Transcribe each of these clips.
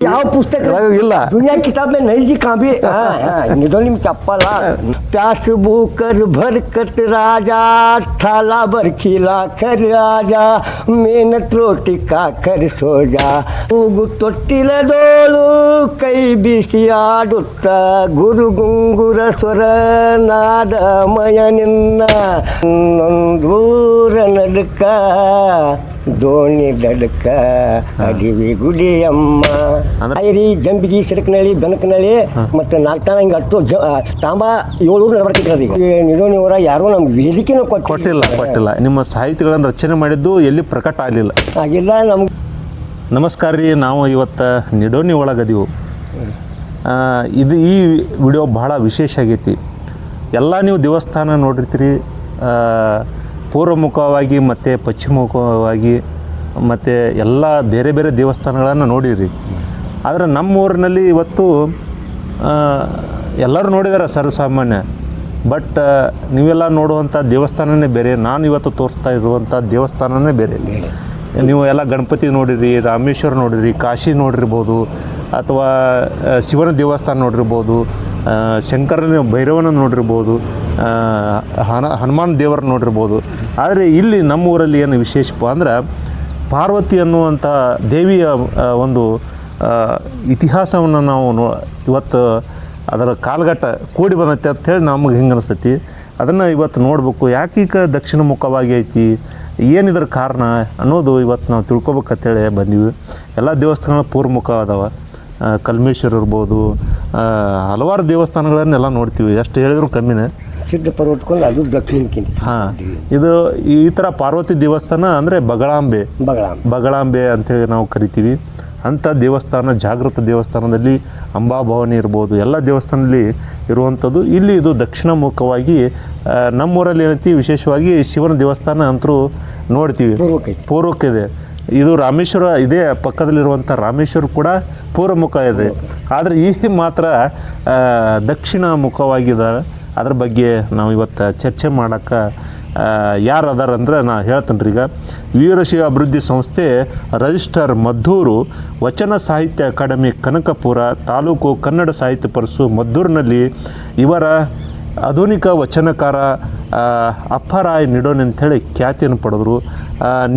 ಯಾವ ಪುಸ್ತಕ ಇಲ್ಲ दुनिया किताब में नहीं जी कहाँ भी निडोनी में चप्पला प्यास भूकर भरकत राजा थाला भर खिला कर राजा मेहनत रोटी खा कर सो जा ತೊಟ್ಟಿಲ ದೋಳು ಕೈ ಬಿಸಿ ಆಡುತ್ತ ಗುರು ಗುಂಗುರ ಸ್ವರ ನಾದಮಯ ನಿನ್ನ ನೊಂದೂರ ನಡುಕ ದೋಣಿ ದಡಕ ಅಡಿವಿ ಗುಡಿಯಮ್ಮ ಐರಿ ಜಂಬಿಗಿ ಸಿಡಕನಹಳ್ಳಿ ಬೆನಕನಹಳ್ಳಿ ಮತ್ತು ನಾಲ್ಕಟಾಣ ಹಿಂಗೆ ಅಟ್ಟು ತಾಂಬ 7 ಊರು ನಡ್ಬರ್ತಿದ್ರು ಈಗ ನಿಡೋಣಿಯವರ ಯಾರೂ ನಮ್ಗೆ ವೇದಿಕೆನೂ ಕೊಟ್ಟಿಲ್ಲ ನಿಮ್ಮ ಸಾಹಿತ್ಯಗಳನ್ನು ರಚನೆ ಮಾಡಿದ್ದು ಎಲ್ಲಿ ಪ್ರಕಟ ಆಗಲಿಲ್ಲ ಆಗಿಲ್ಲ ನಮ್ಗೆ. ನಮಸ್ಕಾರ ರೀ, ನಾವು ಇವತ್ತು ನಿಡೋಣಿ ಒಳಗದೀವು. ಈ ವಿಡಿಯೋ ಭಾಳ ವಿಶೇಷ ಆಗೈತಿ. ಎಲ್ಲ ನೀವು ದೇವಸ್ಥಾನ ನೋಡಿರ್ತೀರಿ, ಪೂರ್ವಮುಖವಾಗಿ ಮತ್ತು ಪಶ್ಚಿಮಮುಖವಾಗಿ ಮತ್ತು ಎಲ್ಲ ಬೇರೆ ಬೇರೆ ದೇವಸ್ಥಾನಗಳನ್ನು ನೋಡಿರಿ. ಆದರೆ ನಮ್ಮ ಊರಿನಲ್ಲಿ ಇವತ್ತು ಎಲ್ಲರೂ ನೋಡಿದ್ದಾರೆ ಸರ್ವಸಾಮಾನ್ಯ. ಬಟ್ ನೀವೆಲ್ಲ ನೋಡುವಂಥ ದೇವಸ್ಥಾನವೇ ಬೇರೆ, ನಾನು ಇವತ್ತು ತೋರಿಸ್ತಾ ಇರುವಂಥ ದೇವಸ್ಥಾನವೇ ಬೇರೆ. ನೀವು ಎಲ್ಲ ಗಣಪತಿ ನೋಡಿರಿ, ರಾಮೇಶ್ವರ ನೋಡಿರಿ, ಕಾಶಿ ನೋಡಿರ್ಬೋದು, ಅಥವಾ ಶಿವನ ದೇವಸ್ಥಾನ ನೋಡಿರ್ಬೋದು, ಶಂಕರನ ಭೈರವನ ನೋಡಿರ್ಬೋದು, ಹನುಮಾನ್ ದೇವರ ನೋಡಿರ್ಬೋದು. ಆದರೆ ಇಲ್ಲಿ ನಮ್ಮ ಊರಲ್ಲಿ ಏನು ವಿಶೇಷಪ್ಪ ಅಂದ್ರೆ ಪಾರ್ವತಿ ಅನ್ನುವಂಥ ದೇವಿಯ ಒಂದು ಇತಿಹಾಸವನ್ನು ನಾವು ಇವತ್ತು ಅದರ ಕಾಲಘಟ್ಟ ಕೂಡಿ ಬಂದೈತೆ ಅಂಥೇಳಿ ನಮಗೆ ಹಿಂಗೆ ಅನಿಸ್ತೈತಿ. ಅದನ್ನು ಇವತ್ತು ನೋಡಬೇಕು. ಯಾಕೀಗ ದಕ್ಷಿಣ ಮುಖವಾಗಿ ಐತಿ, ಏನಿದ್ರ ಕಾರಣ ಅನ್ನೋದು ಇವತ್ತು ನಾವು ತಿಳ್ಕೊಬೇಕಂತೇಳಿ ಬಂದೀವಿ. ಎಲ್ಲ ದೇವಸ್ಥಾನಗಳು ಪೂರ್ವಮುಖ ಅದಾವೆ. ಕಲ್ಮೇಶ್ವರ ಇರ್ಬೋದು, ಹಲವಾರು ದೇವಸ್ಥಾನಗಳನ್ನೆಲ್ಲ ನೋಡ್ತೀವಿ. ಎಷ್ಟು ಹೇಳಿದ್ರು ಕಮ್ಮಿನೇ. ಸಿದ್ಧ ಪರ್ವತಕೊಂಡು ಅದು ದಕ್ಷಿಣಕ್ಕಿಂತ. ಇದು ಈ ಥರ ಪಾರ್ವತಿ ದೇವಸ್ಥಾನ ಅಂದರೆ ಬಗಳಾಂಬೆ ಅಂಥೇಳಿ ನಾವು ಕರಿತೀವಿ. ಅಂಥ ದೇವಸ್ಥಾನ, ಜಾಗೃತ ದೇವಸ್ಥಾನದಲ್ಲಿ ಅಂಬಾಭವಾನಿ ಇರ್ಬೋದು, ಎಲ್ಲ ದೇವಸ್ಥಾನದಲ್ಲಿ ಇರುವಂಥದ್ದು. ಇಲ್ಲಿ ಇದು ದಕ್ಷಿಣ ಮುಖವಾಗಿ ನಮ್ಮೂರಲ್ಲಿ ಏನೈತಿ, ವಿಶೇಷವಾಗಿ ಶಿವನ ದೇವಸ್ಥಾನ ಅಂತರೂ ನೋಡ್ತೀವಿ, ಪೂರ್ವಕ್ಕಿದೆ. ಇದು ರಾಮೇಶ್ವರ ಇದೇ ಪಕ್ಕದಲ್ಲಿರುವಂಥ ರಾಮೇಶ್ವರ ಕೂಡ ಪೂರ್ವಮುಖ ಇದೆ. ಆದರೆ ಈ ಮಾತ್ರ ದಕ್ಷಿಣ ಮುಖವಾಗಿದ್ದಾರೆ. ಅದ್ರ ಬಗ್ಗೆ ನಾವು ಇವತ್ತು ಚರ್ಚೆ ಮಾಡೋಕ್ಕೆ ಯಾರು ಅದಾರ ಅಂದ್ರೆ ನಾನು ಹೇಳ್ತೇನೆ ರೀ. ಈಗ ವೀರಶೈವ ಅಭಿವೃದ್ಧಿ ಸಂಸ್ಥೆ ರಿಜಿಸ್ಟ್ರಾರ್ ಮದ್ದೂರು, ವಚನ ಸಾಹಿತ್ಯ ಅಕಾಡೆಮಿ ಕನಕಪುರ, ತಾಲೂಕು ಕನ್ನಡ ಸಾಹಿತ್ಯ ಪರಿಷು ಮದ್ದೂರಿನಲ್ಲಿ ಇವರ ಆಧುನಿಕ ವಚನಕಾರ ಅಪ್ಪರಾಯ ನಿಡೋಣಿ ಅಂಥೇಳಿ ಖ್ಯಾತಿಯನ್ನು ಪಡೆದರು.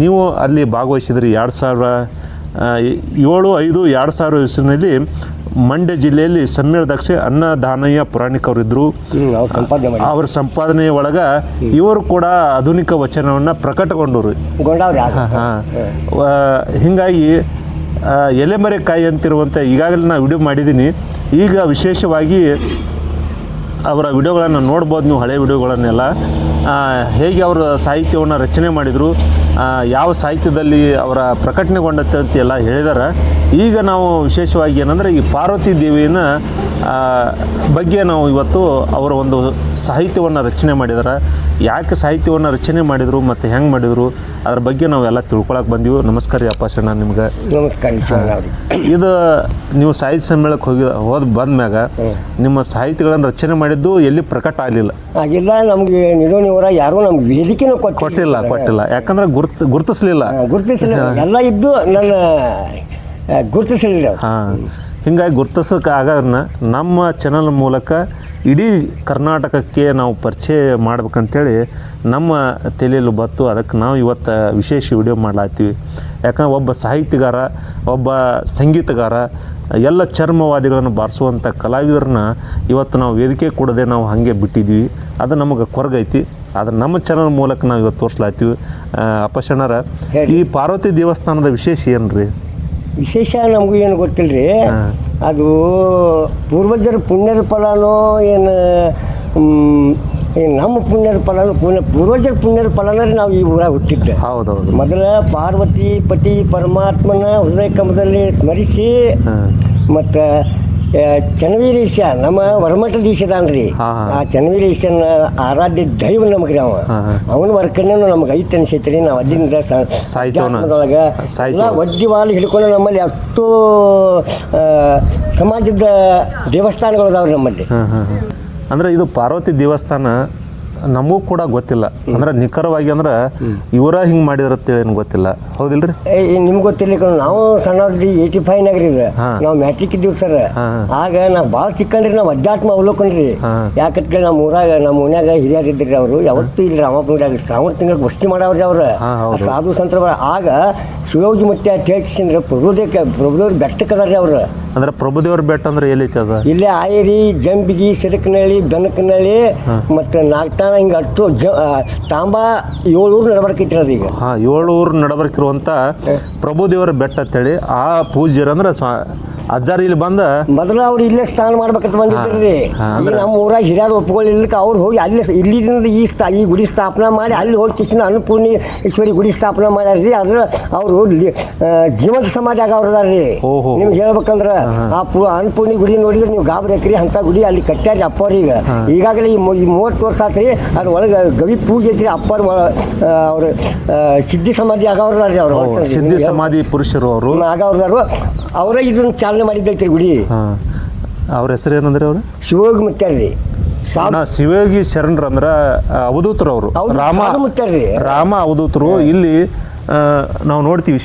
ನೀವು ಅಲ್ಲಿ ಭಾಗವಹಿಸಿದ್ರಿ 2007-2020 ಮಂಡ್ಯ ಜಿಲ್ಲೆಯಲ್ಲಿ ಸಮ್ಮೇಳನದಕ್ಷ ಅನ್ನದಾನಯ್ಯ ಪುರಾಣಿಕವರಿದ್ದರು. ಅವರ ಸಂಪಾದನೆ ಒಳಗೆ ಇವರು ಕೂಡ ಆಧುನಿಕ ವಚನವನ್ನು ಪ್ರಕಟಗೊಂಡರು. ಹೀಗಾಗಿ ಎಲೆಮರೆಕಾಯಿ ಅಂತಿರುವಂಥ ಈಗಾಗಲೇ ನಾನು ವಿಡಿಯೋ ಮಾಡಿದ್ದೀನಿ. ಈಗ ವಿಶೇಷವಾಗಿ ಅವರ ವಿಡಿಯೋಗಳನ್ನು ನೋಡ್ಬೋದು ನೀವು, ಹಳೆಯ ವಿಡಿಯೋಗಳನ್ನೆಲ್ಲ. ಹೇಗೆ ಅವರು ಸಾಹಿತ್ಯವನ್ನು ರಚನೆ ಮಾಡಿದರು, ಯಾವ ಸಾಹಿತ್ಯದಲ್ಲಿ ಅವರ ಪ್ರಕಟಣೆಗೊಂಡತ್ತೆ ಅಂತ ಎಲ್ಲ ಹೇಳಿದ್ದಾರೆ. ಈಗ ನಾವು ವಿಶೇಷವಾಗಿ ಏನಂದರೆ ಈ ಪಾರ್ವತಿ ದೇವಿಯ ಬಗ್ಗೆ ನಾವು ಇವತ್ತು ಅವರ ಒಂದು ಸಾಹಿತ್ಯವನ್ನು ರಚನೆ ಮಾಡಿದ್ದಾರೆ. ಯಾಕೆ ಸಾಹಿತ್ಯವನ್ನು ರಚನೆ ಮಾಡಿದರು ಮತ್ತು ಹೆಂಗೆ ಮಾಡಿದರು ಅದ್ರ ಬಗ್ಗೆ ನಾವೆಲ್ಲ ತಿಳ್ಕೊಳಕ್ಕೆ ಬಂದೀವಿ. ನಮಸ್ಕಾರ ರೀ ಅಪ್ಪಾಶಣ್ಣ ನಿಮ್ಗೆ. ನಮಸ್ಕಾರ. ಇದು ನೀವು ಸಾಹಿತ್ಯ ಸಮ್ಮೇಳನಕ್ಕೆ ಬಂದ್ಮ್ಯಾಗ ನಿಮ್ಮ ಸಾಹಿತ್ಯಗಳನ್ನು ರಚನೆ ಮಾಡಿದ್ದು ಎಲ್ಲಿ ಪ್ರಕಟ ಆಗಲಿಲ್ಲ. ನಮಗೆ ನಿಡೋಣಿಯವರ ಯಾರೂ ನಮ್ಗೆ ವೇದಿಕೆನೂ ಕೊಟ್ಟಿಲ್ಲ. ಯಾಕಂದ್ರೆ ಗುರುತಿಸಲಿಲ್ಲ ಎಲ್ಲ ಇದ್ದು ನನ್ನ ಗುರುತಿಸಲಿಲ್ಲ. ಹೀಗಾಗಿ ಗುರುತಿಸೋಕೆ ಆಗೋದನ್ನ ನಮ್ಮ ಚಾನಲ್ ಮೂಲಕ ಇಡೀ ಕರ್ನಾಟಕಕ್ಕೆ ನಾವು ಪರಿಚಯ ಮಾಡ್ಬೇಕಂತೇಳಿ ನಮ್ಮ ತಲೆಯಲ್ಲಿ ಬತ್ತು. ಅದಕ್ಕೆ ನಾವು ಇವತ್ತು ವಿಶೇಷ ವಿಡಿಯೋ ಮಾಡ್ಲಾಗ್ತೀವಿ. ಯಾಕಂದ್ರೆ ಒಬ್ಬ ಸಾಹಿತ್ಯಗಾರ, ಒಬ್ಬ ಸಂಗೀತಗಾರ, ಎಲ್ಲ ಚರ್ಮವಾದಿಗಳನ್ನು ಬಾರಿಸುವಂಥ ಕಲಾವಿದರನ್ನ ಇವತ್ತು ನಾವು ವೇದಿಕೆ ಕೊಡದೆ ನಾವು ಹಾಗೆ ಬಿಟ್ಟಿದ್ವಿ. ಅದು ನಮಗೆ ಕೊರಗೈತಿ. ಆದರೆ ನಮ್ಮ ಚಾನಲ್ ಮೂಲಕ ನಾವು ಇವತ್ತು ತೋರಿಸ್ಲಾಗ್ತೀವಿ. ಅಪ್ಪಶಣ್ಣರ, ಈ ಪಾರ್ವತಿ ದೇವಸ್ಥಾನದ ವಿಶೇಷ ಏನು ರೀ? ವಿಶೇಷ ನಮಗೂ ಏನು ಗೊತ್ತಿಲ್ಲ ರೀ. ಅದು ಪೂರ್ವಜರ ಪುಣ್ಯದ ಫಲನೋ ಏನು ನಮ್ಮ ಪುಣ್ಯದ ಫಲನೋ, ಪೂರ್ವಜರ ಪುಣ್ಯದ ಫಲನೇ ನಾವು ಈ ಊರಾಗ ಹುಟ್ಟಿದ್ದೆ. ಹೌದೌದು. ಮೊದಲ ಪಾರ್ವತಿ ಪತಿ ಪರಮಾತ್ಮನ ಹೃದಯ ಕಂಬದಲ್ಲಿ ಸ್ಮರಿಸಿ, ಮತ್ತು ಚನ್ನವೀರೇಶ ನಮ್ಮ ವರಮಠದೀಶದಾನ್ರಿ. ಆ ಚನ್ನವೀರೇಶನ ಆರಾಧ್ಯ ದೈವ ನಮಗೆ ಅವ. ಅವನ ವರ್ಕನ್ನು ನಮಗೆ ಐತೆ ಅನ್ಸೈತ್ರಿ. ನಾವು ಅಲ್ಲಿಂದ ಸಾಹಿತ್ಯದೊಳಗೆ ಎಲ್ಲ ವಜ್ಜಿವಾಲ್ ಹಿಡ್ಕೊಂಡು ನಮ್ಮಲ್ಲಿ ಅಷ್ಟು ಸಮಾಜದ ದೇವಸ್ಥಾನಗಳು ಅದಾವ್ರಿ ನಮ್ಮಲ್ಲಿ. ಅಂದರೆ ಇದು ಪಾರ್ವತಿ ದೇವಸ್ಥಾನ ನಮಗೂ ಕೂಡ ಗೊತ್ತಿಲ್ಲ ಅಂದ್ರೆ ನಿಖರವಾಗಿ ಅಂದ್ರೆ ಇವರ ಹಿಂಗೆ ಮಾಡಿದ್ರ ಅಂತೇಳಿ ಏನು ಗೊತ್ತಿಲ್ಲ ಹೌದಿಲ್ರಿ ನಿಮ್ಗೆ ಗೊತ್ತಿಲ್ಲ ನಾವು ಸಣ್ಣವ್ರಿ 85 ಇದೆ ನಾವು ಮ್ಯಾಟ್ರಿಕ್ ಇದ್ದೀವಿ ಸರ್ ಆಗ ನಾವು ಭಾಳ ಚಿಕ್ಕಂಡ್ರಿ ನಾವು ಅಧ್ಯಾತ್ಮ ಅವಲೋಕನ್ರಿ ಯಾಕಂತ ನಮ್ಮ ಊರಾಗ ನಮ್ಮ ಮನ್ಯಾಗ ಹಿರಿಯರು ಇದ್ರಿ ಅವರು ಯಾವತ್ತೂ ಇಲ್ಲಿ ರಾಮಪ್ಪನಾಗ ಶ್ರಾವಣ ತಿಂಗಳಿಗೆ ವಸ್ತಿ ಮಾಡವ್ರಿ ಅವ್ರು ಸಾಧು ಸಂತರ ಆಗ ಶಿವಯೋಗಿ ಮತ್ತೆ ಅಂತ ಹೇಳ್ಕಿಸಿದ್ರೆ ಪ್ರಭುದೇವ್ರ ಬೆಟ್ಟಕ್ಕದಾರ್ರಿ ಅವ್ರು ಅಂದ್ರೆ ಪ್ರಭುದೇವ್ರ ಬೆಟ್ಟ ಅಂದ್ರೆ ಎಲ್ಲೈತಿ ಅದ ಇಲ್ಲೇ ಆಯರಿ ಜಂಬಿಗಿ ಸಿಡಕನಹಳ್ಳಿ ಬೆನಕನಹಳ್ಳಿ ಮತ್ತು ನಾಗ್ತಾನ ಹಿಂಗೆ ಅಟ್ಟು ತಾಂಬ 7 ಊರು ನಡಬರ್ಕೈತಿ ಅದು ಈಗ 7 ಊರು ನಡಬರ್ಕಿರುವಂಥ ಪ್ರಭುದೇವರ ಬೆಟ್ಟ ಅಂತೇಳಿ ಆ ಪೂಜ್ಯರು ಅಂದ್ರೆ ಅಜ್ಜಾರ್ ಇಲ್ಲಿ ಬಂದ ಮೊದಲು ಅವ್ರು ಇಲ್ಲೇ ಸ್ನಾನ ಮಾಡ್ಬೇಕಂತ ಬಂದಿದ್ರಿ ನಮ್ಮ ಊರಾಗ ಹಿರಿಯರು ಒಪ್ಕೊಳ್ಳಿಲ್ಲಕ್ಕೆ ಅವ್ರು ಹೋಗಿ ಅಲ್ಲೇ ಇಲ್ಲಿಂದ ಈ ಗುಡಿ ಸ್ಥಾಪನೆ ಮಾಡಿ ಅಲ್ಲಿ ಹೋಗಿ ಕಿಶನ ಅನ್ನಪೂರ್ಣೇಶ್ವರಿ ಗುಡಿ ಸ್ಥಾಪನೆ ಮಾಡ್ಯಾರ್ರಿ ಅದ್ರ ಅವರು ಜೀವಂತ ಸಮಾಧಿ ಆಗವ್ರದಾರ್ರಿ ನಿಮ್ಗೆ ಹೇಳ್ಬೇಕಂದ್ರೆ ಆ ಅನ್ನಪೂರ್ಣಿ ಗುಡಿ ನೋಡಿದ್ರೆ ನೀವು ಗಾಬರಿ ಹಾಕ್ರಿ ಅಂತ ಗುಡಿ ಅಲ್ಲಿ ಕಟ್ಟ್ಯಾರಿ ಅಪ್ಪವ್ರಿಗೆ ಈಗಾಗಲೇ ಈ 30 ವರ್ಷ ಆತ್ರಿ ಅದ್ರ ಒಳಗೆ ಗವಿ ಪೂಜೆ ಐತ್ರಿ ಅಪ್ಪರ್ ಅವ್ರು ಸಿದ್ಧಿ ಸಮಾಧಿ ಆಗವ್ರದಾರ್ರಿ ಅವ್ರು ಸಿದ್ಧಿ ಸಮಾಧಿ ಪುರುಷರು ಅವರು ಆಗವ್ರದಾರು ಅವರೇ ಇದನ್ನ ಚಾಲನೆ ಮಾಡಿದ್ದೈತ್ರಿ ಗುಡಿ ಅವ್ರ ಹೆಸರು ಏನಂದ್ರೆ ಅವರು ಶಿವಯೋಗಿ ಮುತ್ಯಾರ್ರಿ ಶಿವಯೋಗಿ ಶರಣರು ಅಂದ್ರೆ ಅವಧೂತರು ಅವರು ರಾಮ ಅವಧೂತರು ಇಲ್ಲಿ ನಾವು ನೋಡ್ತೀವಿ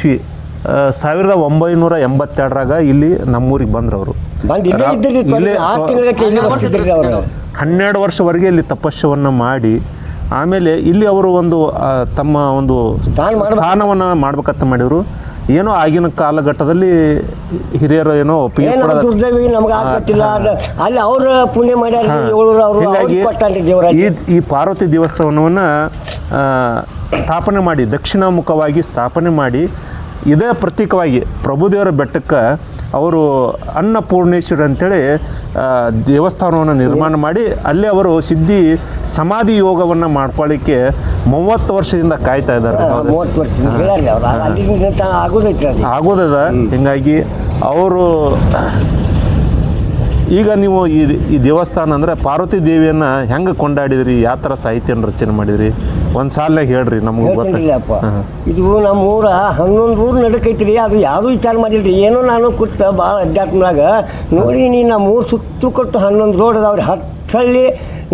1982 ಇಲ್ಲಿ ನಮ್ಮೂರಿಗೆ ಬಂದ್ರು ಅವರು 12 ವರ್ಷವರೆಗೆ ಇಲ್ಲಿ ತಪಸ್ಸವನ್ನು ಮಾಡಿ ಆಮೇಲೆ ಇಲ್ಲಿ ಅವರು ಒಂದು ತಮ್ಮ ಒಂದು ಸ್ಥಾನವನ್ನು ಮಾಡ್ಬೇಕಂತ ಮಾಡಿದ್ರು ಏನೋ ಆಗಿನ ಕಾಲಘಟ್ಟದಲ್ಲಿ ಹಿರಿಯರು ಏನೋ ಈ ಪಾರ್ವತಿ ದೇವಸ್ಥಾನವನ್ನು ಸ್ಥಾಪನೆ ಮಾಡಿ ದಕ್ಷಿಣಾಮುಖವಾಗಿ ಸ್ಥಾಪನೆ ಮಾಡಿ ಇದೇ ಪ್ರತೀಕವಾಗಿ ಪ್ರಭುದೇವರ ಬೆಟ್ಟಕ್ಕೆ ಅವರು ಅನ್ನಪೂರ್ಣೇಶ್ವರಿ ಅಂತೇಳಿ ದೇವಸ್ಥಾನವನ್ನು ನಿರ್ಮಾಣ ಮಾಡಿ ಅಲ್ಲಿ ಅವರು ಸಿದ್ಧಿ ಸಮಾಧಿ ಯೋಗವನ್ನು ಮಾಡ್ಕೊಳ್ಳಿಕ್ಕೆ 30 ವರ್ಷದಿಂದ ಕಾಯ್ತಾ ಇದ್ದಾರೆ ಆಗೋದದ ಹಿಂಗಾಗಿ ಅವರು ಈಗ ನೀವು ಈ ದೇವಸ್ಥಾನ ಅಂದರೆ ಪಾರ್ವತಿ ದೇವಿಯನ್ನು ಹೆಂಗೆ ಕೊಂಡಾಡಿದ್ರಿ ಯಾವ ಥರ ಸಾಹಿತ್ಯನ ರಚನೆ ಮಾಡಿದ್ರಿ ಒಂದು ಸಾಲಾಗ ಹೇಳ್ರಿ ನಮ್ಗೆ ಗೊತ್ತಿಲ್ಲಪ್ಪ ಇದು ನಮ್ಮ ಊರ 11 ಊರು ನಡಕೈತ್ರಿ ಅದು ಯಾರೂ ವಿಚಾರ ಮಾಡಿಲ್ರಿ ಏನೋ ನಾನು ಕೂತ ಭಾಳ ಅಧ್ಯಾತ್ಮದಾಗ ನೋಡಿ ನಮ್ಮ ಊರು ಸುತ್ತು ಕೊಟ್ಟು 11 ರೋಡ್ ಅದಾವ್ರಿ 10 ಹಳ್ಳಿ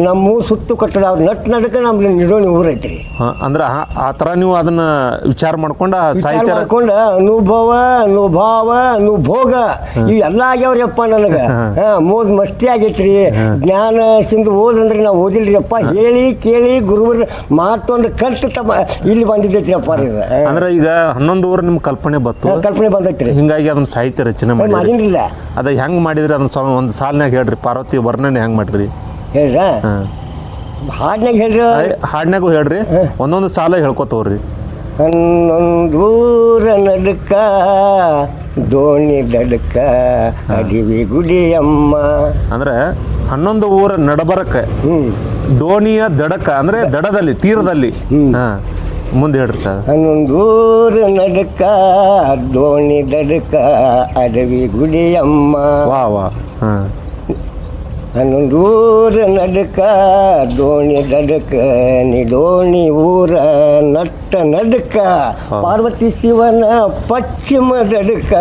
ನಮ್ಮ ಊರು ಸುತ್ತು ಕೊಟ್ಟದ ಅವ್ರು ನಡಕ ನಮ್ಮ ನಿಡೋಣಿ ಊರೈತ್ರಿ ಅಂದ್ರೆ ಆ ಥರ ನೀವು ಅದನ್ನ ವಿಚಾರ ಮಾಡ್ಕೊಂಡು ಸಾಹಿತ್ಯ ಮಾಡ್ಕೊಂಡು ಅನುಭವ ಅನುಭೋಗ ಇವು ಎಲ್ಲ ಆಗ್ಯಾವ್ರಿಯಪ್ಪ ನನಗೆ ಮೋದ್ ಮಸ್ತಿ ಆಗೈತ್ರಿ ಜ್ಞಾನ ಸಿಂಧು ಓದಂದ್ರೆ ನಾವು ಓದಿಲ್ರಿ ಅಪ್ಪ ಹೇಳಿ ಕೇಳಿ ಗುರುವರು ಮಾತೊಂದು ಕಲ್ತು ಇಲ್ಲಿ ಬಂದಿದ್ದೈತ್ರಿ ಅಪ್ಪ ಅಂದ್ರೆ ಈಗ 11 ಊರು ನಿಮ್ ಕಲ್ಪನೆ ಬಂದೈತ್ರಿ ಹಿಂಗಾಗಿ ಅದನ್ನ ಸಾಹಿತ್ಯ ರಚನೆ ಮಾಡಿಲ್ಲ ಅದ ಹೆಂಗ್ ಮಾಡಿದ್ರಿ ಅದನ್ನ ಒಂದು ಸಾಲಿನಾಗ ಹೇಳ್ರಿ ಪಾರ್ವತಿ ವರ್ಣನೆ ಹೆಂಗ್ ಮಾಡ್ರಿ ಹೇಳ್ರ ಹಾಡ್ನಾಗ ಹೇಳ್ರಿ ಹಾಡ್ನಾಗೂ ಹೇಳ್ರಿ ಒಂದೊಂದು ಸಾಲ ಹೇಳ್ಕೊತವ್ರಿ 11 ಊರ ನಡುಕ ದೋಣಿ ದಡಕ ಅಡಿವಿ ಗುಡಿಯಮ್ಮ ಅಂದ್ರೆ 11 ಊರ ನಡಬರಕ ದೋಣಿಯ ದಡಕ ಅಂದ್ರೆ ದಡದಲ್ಲಿ ತೀರದಲ್ಲಿ ಮುಂದೆ ಹೇಳ್ರಿ ಸರ್ 11 ಊರ ನಡುಕ ದೋಣಿ ದಡಕ ಅಡವಿ ಗುಡಿಯಮ್ಮ ವಾ 11 ಊರ ನಡುಕ ದೋಣಿ ದಡಕ ನಿಡೋಣಿ ಊರ ನಟ್ಟ ನಡುಕ ಪಾರ್ವತಿ ಶಿವನ ಪಶ್ಚಿಮ ದಡಕ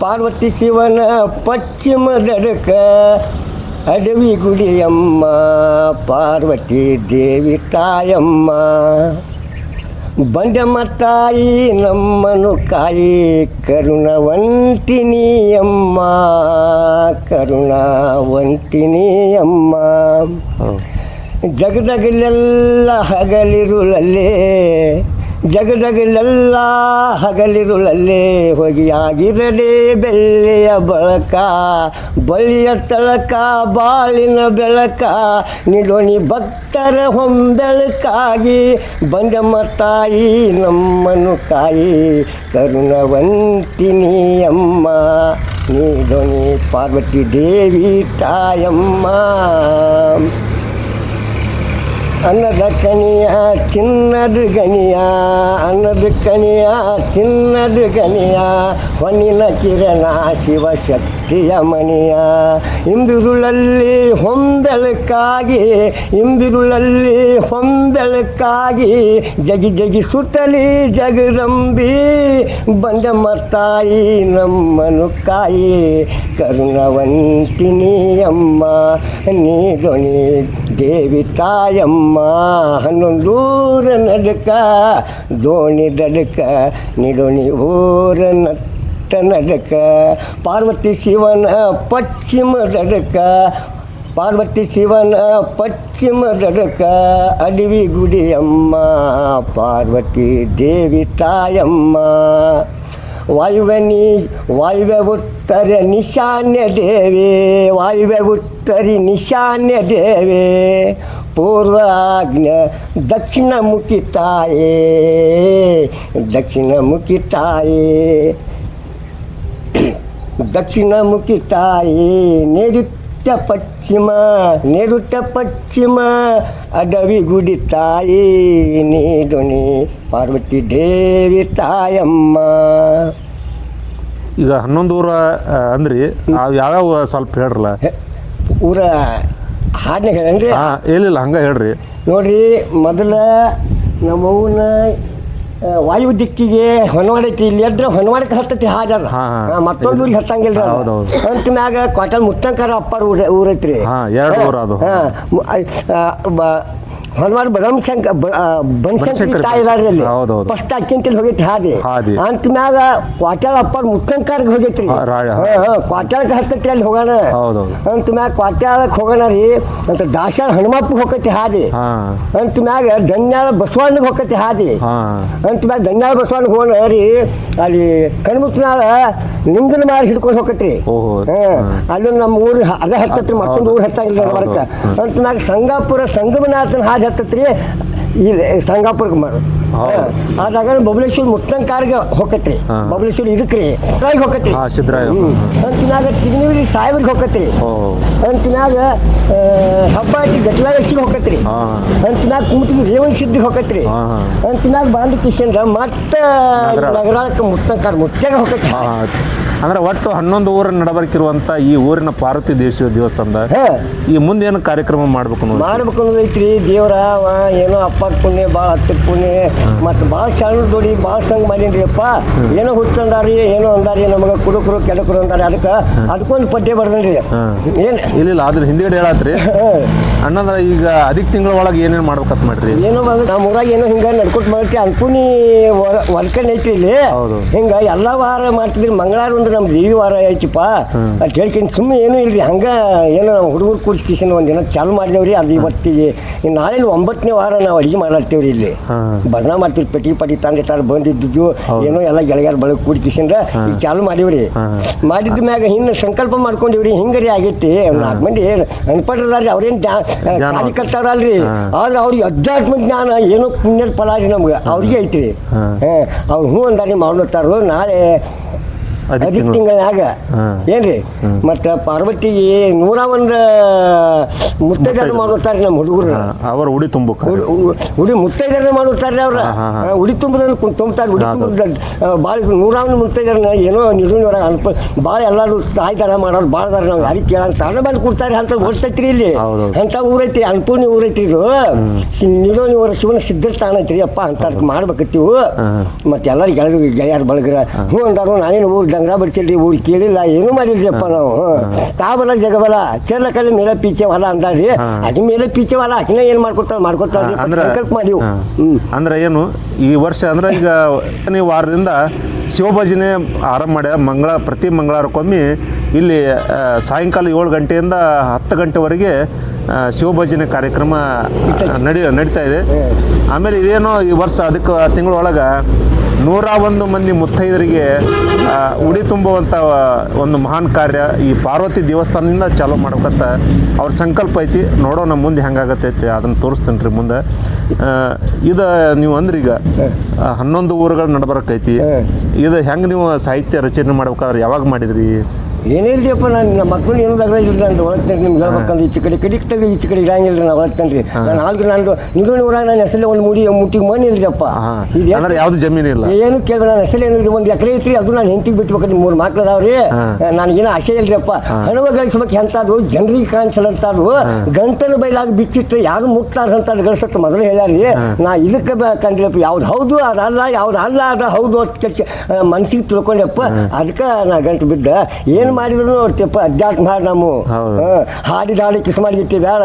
ಪಾರ್ವತಿ ಶಿವನ ಪಶ್ಚಿಮ ದಡಕ ಅಡವಿ ಗುಡಿಯಮ್ಮ ಪಾರ್ವತಿ ದೇವಿ ತಾಯಮ್ಮ ಬಂಡಮ್ಮ ತಾಯಿ ನಮ್ಮನು ಕಾಯಿ ಕರುಣವಂತಿನಿ ಅಮ್ಮ ಕರುಣವಂತಿನಿ ಅಮ್ಮ ಜಗದಗಲೆಲ್ಲ ಹಗಲಿರುಳಲ್ಲೇ ಜಗದಗಲೆಲ್ಲ ಹಗಲಿರುಳಲ್ಲೇ ಹೊಗೆಯಾಗಿರಲೇ ಬೆಳ್ಳೆಯ ಬಳಕ ಬಳಿಯ ತಳಕ ಬಾಳಿನ ಬೆಳಕ ನಿಡೋಣಿ ಭಕ್ತರ ಹೊಂಬೆಳಕಾಗಿ ಬಂಡಮ್ಮ ತಾಯಿ ನಮ್ಮನು ಕಾಯಿ ಕರುಣವಂತಿನಿ ಅಮ್ಮ ನಿಡೋಣಿ ಪಾರ್ವತಿ ದೇವಿ ತಾಯಮ್ಮ ಅನ್ನದ ಕಣಿಯ ಚಿನ್ನದ ಗಣಿಯ ಅನ್ನದ ಕಣಿಯ ಚಿನ್ನದ ಗಣಿಯ ಹೊನ್ನಿನ ಕಿರಣ ಶಿವಶಕ್ತಿಯ ಮಣಿಯ ಇಂದಿರುಳಲ್ಲಿ ಹೊಂಬೆಳಕಾಗಿ ಇಂದಿರುಳಲ್ಲಿ ಹೊಂಬೆಳಕಾಗಿ ಜಗಿ ಜಗಿ ಸುತ್ತಲಿ ಜಗದಂಬಿ ಬಂಡಮ್ಮ ತಾಯಿ ನಮ್ಮನು ಕಾಯಿ ಕರುಣವಂತಿನಿ ಅಮ್ಮ ನೀ ದೊಣಿ ದೇವಿ ತಾಯಮ್ಮ 11 ನಡಕ ದೋಣಿ ದಡಕ ನಿಡೋಣಿ ಊರ ನತ್ತ ನಡಕ ಪಾರ್ವತಿ ಶಿವನ ಪಶ್ಚಿಮ ದಡಕ ಪಾರ್ವತಿ ಶಿವನ ಪಶ್ಚಿಮ ದಡಕ ಅಡವಿ ಗುಡಿಯಮ್ಮ ಪಾರ್ವತಿ ದೇವಿ ತಾಯಮ್ಮ ವಾಯುವ್ಯ ಉತ್ತರ ನಿಶಾನ್ಯ ದೇವಿ ವಾಯುವ್ಯ ಉತ್ತರಿ ನಿಶಾನ್ಯ ದೇವಿ ಪೂರ್ವಾಗ್ನ ದಕ್ಷಿಣಮುಖಿ ತಾಯೇ ದಕ್ಷಿಣಮುಖಿ ತಾಯೇ ದಕ್ಷಿಣಮುಖಿ ತಾಯಿ ನೈಋತ್ಯ ಪಶ್ಚಿಮ ಅಡವಿ ಗುಡಿ ತಾಯಿ ನೀಡುಣಿ ಪಾರ್ವತಿ ದೇವಿ ತಾಯಮ್ಮ. ಈಗ 11 ಊರ ಅಂದ್ರಿ ಯಾವ್ಯಾವ ಸ್ವಲ್ಪ ಹೇಳ್ರಲ್ಲ ಊರ ಹಾಡನ್ನ ಹೇಳನ್ರಿ. ಏನಿಲ್ಲ ಹಂಗೆ ಹೇಳ್ರಿ. ನೋಡ್ರಿ ಮೊದಲ ನಮ್ಮವ್ವನ ವಾಯು ದಿಕ್ಕಿಗೆ ಹೊನವಾಡೈತಿ ಇಲ್ಲಿ ಎದ್ರ ಹೊನವಾಡಕ್ಕೆ ಹತ್ತೈತಿ ಹಾಜರ ಮತ್ತೊಂದು ಊರಿಗೆ ಹತ್ತಂಗಿಲ್ಲ ಅಂತ ಮ್ಯಾಗ ಕ್ವಾಟಲ್ ಮುತ್ತಂಕರ ಅಪ್ಪರ ಊರೈತ್ರಿ. ಹೊನವಾಡ ಬನಶಂಕರಿ ತಾಯಿ ಇದಾರಲ್ಲಿ ಫಸ್ಟ್ ಅಕ್ಕಿಂತಲ್ಲಿ ಹೋಗೈತಿ ಹಾದಿ ಅಂತ ಮ್ಯಾಗ ಕ್ವಾಟಲ್ ಅಪ್ಪರ್ ಮುತ್ತಂಕರ್ಗೆ ಹೋಗೈತ್ರಿ. ಕ್ವಾಟಲ್ಗೆ ಹತ್ತೈತಿ ಅಲ್ಲಿ ಹೋಗೋಣ ಅಂತ ಮ್ಯಾಗ ಕ್ವಾಟಲ್ಗೆ ಹೋಗೋಣ ರೀ ಅಂತ ದಾಸಾಳ ಹನುಮಪ್ಪಗೆ ಹೋಗೈತಿ ಹಾದಿ ಅಂತ ಮ್ಯಾಗ ಧನ್ಯಾಳ ಬಸವಣ್ಣಗೆ ಹೋಗೈತಿ ಹಾದಿ ಅಂತ ಮ್ಯಾಗ ಧನ್ಯಾಳ ಬಸವಣ್ಣ ಹೋಗೋಣ ರೀ ಅಲ್ಲಿ ಕಣ್ಮುತ್ತನಾಳ ಲಿಂಗನ ಮಾಡಿ ಹಿಡ್ಕೊಂಡು ಹೋಗತ್ರಿ. ಅಲ್ಲೊಂದು ನಮ್ಮ ಊರು ಅದ ಹತ್ತತ್ರಿ ಮತ್ತೊಂದು ಊರು ಹತ್ತಂಗಿಲ್ಲ ನಡ್ಬಾರ್ಕ ಅಂತ ಮ್ಯಾಗ ಸಂಗಾಪುರ ಸಂಗಮನಾಥನ ಹಾದಿ ಹತ್ತತ್ರಿ ಇಲ್ಲಿ ಸಂಗಾಪುರಕ್ಕೆ ಮಾರು ಆದಾಗ ಬಬಲೇಶ್ವರ ಮುತ್ತಂಕಾರ್ಗೆ ಹೋಗತ್ರಿ. ಬಬಲೇಶ್ವರ ಇದಕ್ರಿ ಹೋಗತ್ರಿ ಅಂತಿನಾಗ ತಿಗ್ನಿವಿರಿ ಸಾಹೇಬ್ರಿಗೆ ಹೋಗತ್ರಿ ಅಂತಿನಾಗ ಹಬ್ಬ ಆಯ್ತು ಗಟ್ಲಾಗಸಿಗೆ ಹೋಗತ್ರಿ ಅಂತಿನಾಗ ಕುಮಟಿಗೆ ರೇವಣ ಸಿದ್ಧಿಗೆ ಹೋಗತ್ರಿ ಅಂತಿನಾಗ ಬಾಂಧು ಕಿಶನ್ರ ಮತ್ತೆ ನಗರಕ್ಕೆ ಮುತ್ತಂಕಾರ ಮುತ್ಯಾಗ ಹೋಗತ್ರಿ. ಅಂದ್ರೆ ಒಟ್ಟು 11 ಊರ ನಡಬರ್ಕಿರುವಂತ ಈ ಊರಿನ ಪಾರ್ವತಿ ದೇವಸ್ಥಾನದ ಈ ಮುಂದೆ ಏನು ಕಾರ್ಯಕ್ರಮ ಮಾಡ್ಬೇಕು ಅನ್ನೋದೈತ್ರಿ. ದೇವ್ರ ಏನೋ ಅಪ್ಪರ ಪುಣ್ಯ ಭಾಳ ಹತ್ತಿರ ಪುಣ್ಯ ಮತ್ತು ಭಾಳ ಶಾಣ ದೊಡಿ ಭಾಳ ಸಂಗ್ ಮಾಡೀನಿ ಅಪ್ಪ ಏನೋ ಹುಚ್ಚಂದಾರಿ ಏನೋ ಅಂದಾರಿ ನಮಗೆ ಕುಡುಕರು ಕೆಡಕರು ಅಂದಾರಿ ಅದಕ್ಕೊಂದು ಪದ್ಯ ಬರ್ದನ್ರಿ. ಏನು ಇಲ್ಲ ಅದ್ರ ಹಿಂದ್ಗಡೆ ಹೇಳತ್ರಿ ಅಣ್ಣಂದ್ರ ಈಗ ಅದಿಕ್ ತಿಂಗಳ ಒಳಗೆ ಏನೇನು ಮಾಡ್ಬೇಕಂತ ಮಾಡ್ರಿ. ಏನೋ ನಮ್ಮ ಊರಾಗ ಏನೋ ಹಿಂಗೆ ನಡ್ಕೊಟ್ಟು ಮಾಡ್ತಿ ಅನ್ಪೂನಿ ವರ್ಕನ್ ಐತ್ರಿ ಇಲ್ಲಿ ಹಿಂಗೆ ಎಲ್ಲ ವಾರ ಮಾಡ್ತಿದ್ರಿ. ಮಂಗಳವಾರ ಒಂದು ನಮ್ಮ ದೇವಿ ವಾರ ಐತಿಪ್ಪ ಅಂತ ಹೇಳ್ಕೊಂಡು ಸುಮ್ಮನೆ ಏನೂ ಇಲ್ರಿ ಹಂಗೆ ಏನೋ ನಮ್ಮ ಹುಡುಗರು ಕೂಡಿಸ್ಕಿಸಿನ ಒಂದಿನ ಚಾಲು ಮಾಡಿದೇವ್ರಿ. ಅದು ಇವತ್ತಿಗೆ ನಾಳೆ 9ನೇ ವಾರ ನಾವು ಅಡುಗೆ ಮಾಡಾಡ್ತೇವ್ರಿ ಇಲ್ಲಿ ಭಜನಾ ಮಾಡ್ತೀವಿ. ಪಟಿ ತಂದೆ ಬಂದಿದ್ದು ಏನೋ ಎಲ್ಲ ಗೆಳೆಯರ ಬಳಗ ಕೂಡಿಕಿಸಿಂದ ಈಗ ಚಾಲು ಮಾಡೀವ್ರಿ. ಮಾಡಿದ ಮ್ಯಾಗ ಹಿಂಗೆ ಸಂಕಲ್ಪ ಮಾಡ್ಕೊಂಡಿವ್ರಿ ಹಿಂಗರಿ ಆಗೈತಿ 4 ಮಂದಿ ಅನ್ಪಟ್ರದಾರ್ರಿ ಅವ್ರೇನು ಚಾಲಿ ಕರ್ತಾರಲ್ರಿ ಆದ್ರೆ ಅವ್ರಿಗೆ ಅಧ್ಯಾತ್ಮ ಜ್ಞಾನ ಏನೋ ಪುಣ್ಯದ ಫಲ ರೀ ನಮ್ಗೆ ಅವ್ರಿಗೆ ಐತ್ರಿ. ಅವ್ರು ಹ್ಞೂ ಅಂದಾರಿ ಮಾಡ್ಲತ್ತಾರು ನಾಳೆ ಅದಿಕ್ ತಿಂಗಳಾಗ ಏನ್ರಿ ಮತ್ತು ಪಾರ್ವತಿಗೆ 101 ಮುತ್ತೈದೆಯರು ಮಾಡುತ್ತಾರೆ ನಮ್ಮ ಹುಡುಗರು. ಅವ್ರ ಉಡಿ ತುಂಬಕ್ಕೆ ಉಡಿ ಮುತ್ತೈದೆಯರು ಮಾಡುತ್ತಾರೆ ಅವ್ರ ಉಡಿ ತುಂಬೋದ್ರಲ್ಲಿ ತುಂಬ್ತಾರೆ. ಉಡಿ ತುಂಬೋದು ಭಾಳ 101 ಮುತ್ತೈದೆಯರನ್ನ ಏನೋ ನಿಡುವರೆಗೆ ಅಲ್ಪ ಭಾಳ ಎಲ್ಲರೂ ಸಾಯ್ತಾರ ಮಾಡೋರು ಭಾಳ ನಾವು ಯಾರಿಗೆ ಕೇಳಂತ ತಾಣ ಬಂದು ಕೊಡ್ತಾರೆ ಅಂತ ಓಡ್ತೈತ್ರಿ ಇಲ್ಲಿ ಅಂತ ಊರೈತಿ ಅನ್ಪೂರ್ಣಿ ಊರೈತಿ ಇದು ನಿಡೋನಿವರ ಶಿವನ ಸಿದ್ಧಸ್ಥಾನ ಐತ್ರಿ ಅಪ್ಪ ಅಂತ ಮಾಡ್ಬೇಕತ್ತೀವು. ಮತ್ತು ಎಲ್ಲರೂ ಗೆಳೆಯರು ಬಳಗ್ರ ಹ್ಞೂ ಅಂದಾರು ನಾನೇನು ಊರು ಡಂಗ್ರ ಬಡ್ಸಿಲ್ರಿ ಊರು ಕೇಳಿಲ್ಲ ಏನೂ ಮಾಡಿಲ್ರಿ ಅಪ್ಪ ನಾವು ತಾಬಲ ಜಗಬಲ ಚರ್ಲಕಲ್ಲಿ ಮೇಲೆ ಪೀಚೆ ಹೊಲ ಅಂದಾರ್ರಿ ಅದ್ರ ಮೇಲೆ ಪೀಚೆ ಹೊಲ ಆಕಿನ ಏನು ಮಾಡ್ಕೊತಾರ ಸಂಕಲ್ಪ ಮಾಡಿವು. ಅಂದ್ರೆ ಏನು ಈ ವರ್ಷ ಅಂದ್ರೆ ಈಗ ವಾರದಿಂದ ಶಿವಭಜನೆ ಆರಂಭ ಮಾಡ್ಯ ಪ್ರತಿ ಮಂಗಳವಾರಕ್ಕೊಮ್ಮೆ ಇಲ್ಲಿ ಸಾಯಂಕಾಲ 7 ಗಂಟೆಯಿಂದ 10 ಗಂಟೆವರೆಗೆ ಶಿವಭಜನೆ ಕಾರ್ಯಕ್ರಮ ನಡೀತಾ ಇದೆ. ಆಮೇಲೆ ಇದೇನೋ ಈ ವರ್ಷ ಅದಕ್ಕೆ ತಿಂಗಳೊಳಗೆ 101 ಮಂದಿ ಮುತ್ತೈದರಿಗೆ ಉಡಿ ತುಂಬುವಂಥ ಒಂದು ಮಹಾನ್ ಕಾರ್ಯ ಈ ಪಾರ್ವತಿ ದೇವಸ್ಥಾನದಿಂದ ಚಾಲೂ ಮಾಡ್ಬೇಕಂತ ಅವ್ರ ಸಂಕಲ್ಪ ಐತಿ. ನೋಡೋಣ ಮುಂದೆ ಹೆಂಗಾಗತ್ತೈತಿ ಅದನ್ನು ತೋರಿಸ್ತೀನಿ ರೀ ಮುಂದೆ. ಇದು ನೀವು ಅಂದ್ರೆ ಈಗ 11 ಊರುಗಳು ನಡ್ಬರಕೈತಿ. ಇದು ಹೆಂಗೆ ನೀವು ಸಾಹಿತ್ಯ ರಚನೆ ಮಾಡ್ಬೇಕಾದ್ರೆ ಯಾವಾಗ ಮಾಡಿದ್ರಿ? ಏನಿಲ್ರಿಯಪ್ಪ ನಾನು ನಮ್ಮ ಮಕ್ಕಳು ಏನೂ ಇಲ್ಲ ಅಂತ ಒಳಗೆ ನಿಮ್ಗೆ ಹೇಳ್ಬೇಕಂದ್ರೆ ಈಚೆ ಕಡೆ ತೆಗೆದು ಈಚೆ ಕಡೆ ಇರಂಗಿಲ್ಲ ರೀ ನಾವು ಹೇಳ್ತೇನೆ ರೀ ನಾನು ಆಲ್ಗೆ ನಂದು ನಿಗೂಣಿ ಊರಾಗ ನಾನು ಹೆಸರಲ್ಲಿ ಒಂದು ಮುಟ್ಟಿಗೆ ಮಣ್ಣು ಇಲ್ರಿಯಪ್ಪ ಅಂದ್ರೆ ಯಾವ್ದು ಜಮೀನಿಲ್ಲ ಏನು ಕೇಳಿ ನಾನು ಹೆಸರು ಏನು ಒಂದು ಎಕರೆ ಐತ್ರಿ ಅದು ನಾನು ಹೆಂಡತಿಗೆ ಬಿಟ್ಬೇಕ್ರಿ 3 ಮಕ್ಳು ಅದಾವ್ರಿ ನನಗೇನು ಆಸೆ ಇಲ್ರಿಯಪ್ಪ ಹಣವ ಗಳಿಸ್ಬೇಕು ಎಂತದು ಜನರಿಗೆ ಕಾಣಿಸಲ್ಲ ಅಂತದು ಗಂಟಲು ಬೈಲಾಗ ಬಿಚ್ಚಿಟ್ಟು ಯಾರು ಮುಟ್ಟಾರ ಅಂತ ಗಳಿಸತ್ತ ಮೊದಲು ಹೇಳ್ಯಾರಿ ನಾ ಇದಕ್ಕೆ ಕಂಡ್ರಿಯಪ್ಪ ಯಾವ್ದು ಹೌದು ಅದಲ್ಲ ಯಾವ್ದು ಅಲ್ಲ ಅದ ಹೌದು ಅಂತ ಕೆಲಸ ಮನ್ಸಿಗೆ ತಿಳ್ಕೊಂಡೆಪ್ಪ ಅದಕ್ಕೆ ನಾ ಗಂಟು ಬಿದ್ದ ಏನು ಮಾಡಿದ್ರು ನೋಡ್ತೀಯಪ್ಪ ಅಧ್ಯಾತ್ಮ ಹಾಡು ನಾವು ಹಾಡಿದ ಹಾಡು ಕಿಸ್ ಮಾಡಿಬಿಟ್ಟು ಬೇಡ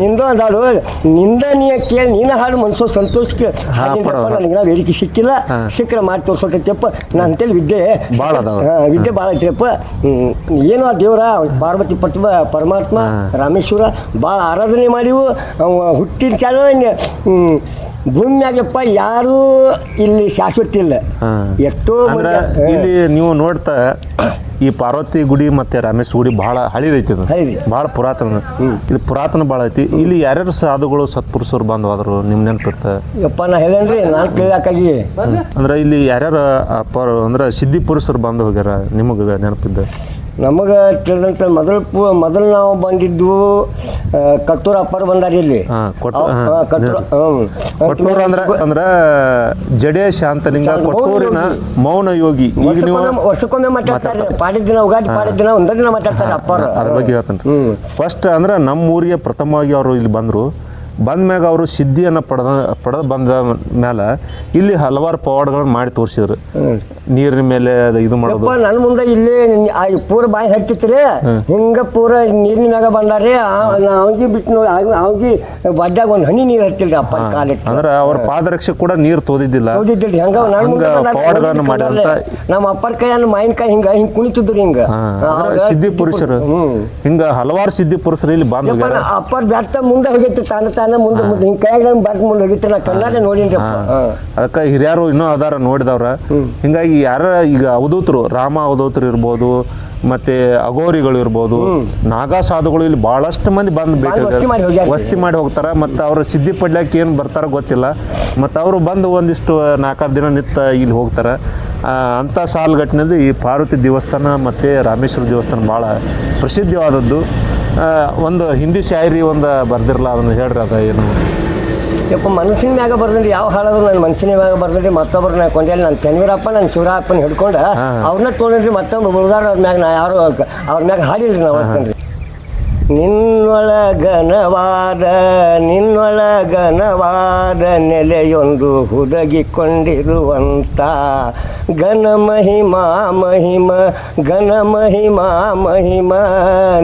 ನಿಂದು ಅಂದಾಡು ನಿಂದ ನೀ ಕೇಳಿ ನೀನ ಹಾಡು ಮನ್ಸೋ ಸಂತೋಷಕ್ಕೆ ಹಾಗಿದ್ದಪ್ಪ ನನಗೆ ನಾವು ವೇದಿಕೆ ಸಿಕ್ಕಿಲ್ಲ ಸಿಕ್ಕರೆ ಮಾಡಿ ತೋರ್ಸೋಟೈತಪ್ಪ ನಾನು ಅಂತೇಳಿ ವಿದ್ಯೆ ಭಾಳ ಐತಿಯಪ್ಪ ಏನು ಆ ದೇವರ ಪಾರ್ವತಿ ಪರಮಾತ್ಮ ರಾಮೇಶ್ವರ ಭಾಳ ಆರಾಧನೆ ಮಾಡಿವು ಹುಟ್ಟಿನ ಚಾಲು ಭೂಮಿಯಾಗಪ್ಪ ಯಾರು ಇಲ್ಲಿ ಶಾಶ್ವತ ಇಲ್ಲ ಎಷ್ಟೋ ಇಲ್ಲಿ ನೀವು ನೋಡ್ತಾ ಈ ಪಾರ್ವತಿ ಗುಡಿ ಮತ್ತೆ ರಾಮೇಶ್ವರ ಗುಡಿ ಬಹಳ ಹಳಿದೈತಿ ಇದು ಬಹಳ ಪುರಾತನ ಇದು ಪುರಾತನ ಭಾಳ ಐತಿ ಇಲ್ಲಿ ಯಾರ್ಯಾರು ಸಾಧುಗಳು ಸತ್ಪುರುಷರು ಬಂದವಾದ್ರು ನಿಮ್ ನೆನಪಿರ್ತ ಯಪ್ಪ ನಾ ಹೇಳೇನ್ರಿ ನಾನು ಕೇಳಕ್ಕಾಗಿ ಅಂದ್ರೆ ಇಲ್ಲಿ ಯಾರ್ಯಾರು ಅಂದ್ರೆ ಸಿದ್ಧಿ ಪುರುಷರು ಬಂದು ಹೋಗ್ಯಾರ ನಿಮಗೆ ನೆನಪಿದ್ದ ನಮಗೆ ತಿಳಿದಂತ ಮೊದಲು ನಾವು ಬಂದಿದ್ದು ಕಟ್ಟೂರು ಅಪ್ಪರು ಬಂದಾರ ಇಲ್ಲಿ ಕೊಟ್ಟೂರು ಅಂದ್ರೆ ಜಡೆ ಶಾಂತಲಿಂಗ ಕೊಟ್ಟೂರಿನ ಮೌನ ಯೋಗಿ ಈಗ ನೀವು ವರ್ಷಕ್ಕೊಮ್ಮೆ ಮಾತಾಡ್ತಾರೆ ಪಾಡಿದ ದಿನ ಉಗಾದಿ ಪಾಡಿದ ದಿನ ಒಂದೇ ದಿನ ಮಾತಾಡ್ತಾರೆ ಅಪ್ಪರು ಅದ್ರ ಬಗ್ಗೆ ಹೇಳ್ತಾನೆ ಫಸ್ಟ್ ಅಂದ್ರೆ ನಮ್ಮ ಊರಿಗೆ ಪ್ರಥಮವಾಗಿ ಅವರು ಇಲ್ಲಿ ಬಂದರು ಬಂದ್ಮ್ಯಾಗ ಅವರು ಸಿದ್ಧಿಯನ್ನು ಪಡೆದ ಬಂದ ಮೇಲೆ ಇಲ್ಲಿ ಹಲವಾರು ಪವಾಡಗಳನ್ನು ಮಾಡಿ ತೋರಿಸಿದ್ರು ನೀರಿನ ಮೇಲೆ ಇದು ಮಾಡೋದು ನನ್ನ ಮುಂದೆ ಇಲ್ಲಿ ಪೂರ ಬಾಯಿ ಹಚ್ಚಿತ್ರಿ ಹಿಂಗ ಪೂರ ನೀರಿನ ಮ್ಯಾಗ ಬಂದಾರೆ ಅವ್ಗಿ ಬಿಟ್ಟು ನೋಡಿ ಅವ್ಗಿ ಬಡ್ಡಾಗ ಒಂದು ಹನಿ ನೀರು ಹಚ್ಚಿಲ್ರಿ ಅಪ್ಪ ಕಾಲಿಟ್ಟು ಅಂದ್ರೆ ಅವ್ರ ಪಾದರಕ್ಷೆ ಕೂಡ ನೀರು ತೋದಿದ್ದಿಲ್ಲ ಹಂಗ ಪವಾಡಗಳನ್ನು ಮಾಡಿದಂತ ನಮ್ಮ ಅಪ್ಪರ ಕೈಯನ್ನು ಮಾವಿನಕಾಯಿ ಹಿಂಗ ಕುಣಿತಿದ್ರು ಹಿಂಗ ಸಿದ್ಧಿ ಪುರುಷರು ಹಿಂಗ ಹಲವಾರು ಸಿದ್ಧಿ ಪುರುಷರು ಇಲ್ಲಿ ಬಂದ ಅಪ್ಪರ ಬೆತ್ತ ಮುಂದೆ ಹೋಗಿತ್ತು ತಾನ ಮುಂದೆ ಹಿಂಗೆ ಕೈಯಾಗ ಬರ್ತ ಮುಂದೆ ಹೋಗಿತ್ತು ನಾ ಕಣ್ಣಾರೆ ನೋಡಿನ್ರಿ ಅದಕ್ಕೆ ಹಿರಿಯರು ಇನ್ನೂ ಅದಾರ ನೋಡಿದವ್ರ ಹಿಂಗಾಗಿ ಯಾರ ಈಗ ಅವಧೂತರು ರಾಮ ಅವಧೂತರು ಇರ್ಬೋದು ಮತ್ತೆ ಅಘೋರಿಗಳು ಇರ್ಬೋದು ನಾಗಾ ಸಾಧುಗಳು ಇಲ್ಲಿ ಬಹಳಷ್ಟು ಮಂದಿ ಬಂದು ವಸ್ತಿ ಮಾಡಿ ಹೋಗ್ತಾರ ಮತ್ತು ಅವ್ರ ಸಿದ್ಧಿ ಪಡ್ಲಿಕ್ಕೆ ಏನು ಬರ್ತಾರ ಗೊತ್ತಿಲ್ಲ ಮತ್ತು ಅವರು ಬಂದು ಒಂದಿಷ್ಟು 4 ದಿನ ನಿತ್ತ ಇಲ್ಲಿ ಹೋಗ್ತಾರೆ ಅಂಥ ಸಾಲುಗಟ್ಟಿನಲ್ಲಿ ಈ ಪಾರ್ವತಿ ದೇವಸ್ಥಾನ ಮತ್ತು ರಾಮೇಶ್ವರ ದೇವಸ್ಥಾನ ಭಾಳ ಪ್ರಸಿದ್ಧವಾದದ್ದು ಒಂದು ಹಿಂದಿ ಶಾಯರಿ ಒಂದು ಬರ್ದಿರಲ್ಲ ಅದನ್ನು ಹೇಳ್ರಿ ಅದ ಏನು ಯಪ್ಪ ಮನಸ್ಸಿನ ಮ್ಯಾಗ ಬರ್ದ್ರಿ ಯಾವ ಹಾಳಾದ್ರು ನನ್ನ ಮನಸ್ಸಿನ ಮ್ಯಾಗ ಬರ್ದ್ರಿ ಮತ್ತೊಬ್ರು ನಾ ಕೊಂಡೇಲಿ ನನ್ನ ಚನ್ವೀರಪ್ಪ ನನ್ನ ಶಿವರಾಪ್ಪನ ಹಿಡ್ಕೊಂಡು ಅವ್ರನ್ನ ತೊಗೊಂಡ್ರಿ ಮತ್ತೊಬ್ಬ ಉಳ್ದಾರ ಅವ್ರ ಮ್ಯಾಗ ನಾ ಯಾರು ಅವ್ರ ಮ್ಯಾಗ ಹಾಡಿಲ್ರಿ ನಾವು ಹೇಳ್ತೇನೆ ರೀ ನಿನ್ನೊಳಗನವಾದ ನೆಲೆಯೊಂದು ಹುದುಗಿಕೊಂಡಿರುವಂಥ ಘನ ಮಹಿಮಾ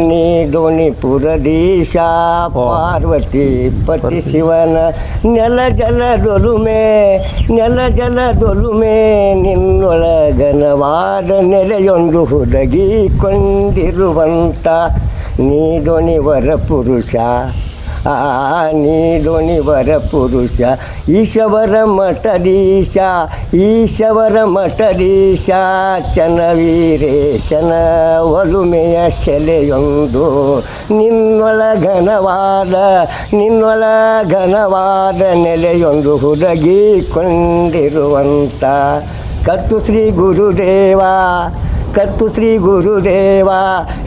ನೀಡೋಣಿಪುರದೀಶ ಪಾರ್ವತಿ ಪತಿ ಶಿವನ ನೆಲ ಜಲದೊಲುಮೆ ನಿನ್ನೊಳಗನವಾದ ನೆಲೆಯೊಂದು ಹುದುಗಿಕೊಂಡಿರುವಂಥ ನೀಡೋಣಿವರ ಪುರುಷ ಈಶವರ ಮಠದೀಶ ಚನವೀರೇಶನ ಒಲುಮೆಯ ಶೆಲೆಯೊಂದು ನಿನ್ನೊಳಗನವಾದ ನೆಲೆಯೊಂದು ಹುಡುಗಿಕೊಂಡಿರುವಂಥ ಕತ್ತು ಶ್ರೀ ಗುರುದೇವ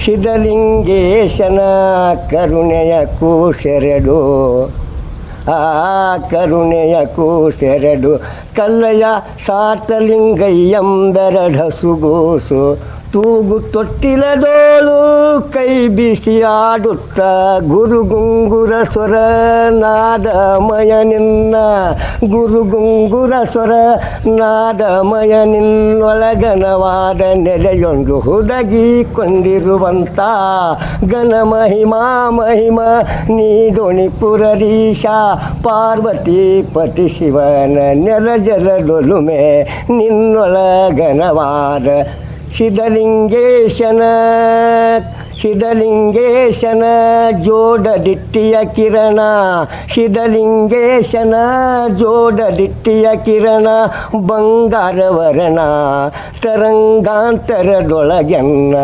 ಸಿದ್ಧಲಿಂಗೇಶನ ಕರುಣೆಯ ಕೂಸೆರಡು ಕಲ್ಲಯ್ಯ ಸಾತಲಿಂಗಯ್ಯಂಬೆರಡಸುಗೂಸು ತೂಗು ತೊಟ್ಟಿಲದೋಳು ಕೈ ಬಿಸಿ ಆಡುತ್ತ ಗುರುಗುಂಗುರ ಸ್ವರ ನಾದಮಯ ನಿನ್ನೊಳಗನವಾದ ನೆಲೆಯೊಂದು ಹುಡುಗಿಕೊಂಡಿರುವಂಥ ಘನ ಮಹಿಮಾ ನೀಡೋಣಿಪುರದೀಶ ಪಾರ್ವತಿ ಪತಿ ಶಿವನ ನೆಲ ಜಲದೊಲುಮೆ ನಿನ್ನೊಳಗನವಾದ ಸಿದ್ಧಲಿಂಗೇಶನ ಜೋಡದಿಟ್ಟಿಯ ಕಿರಣ ಬಂಗಾರವರ್ಣ ತರಂಗಾಂತರದೊಳಗೆನ್ನ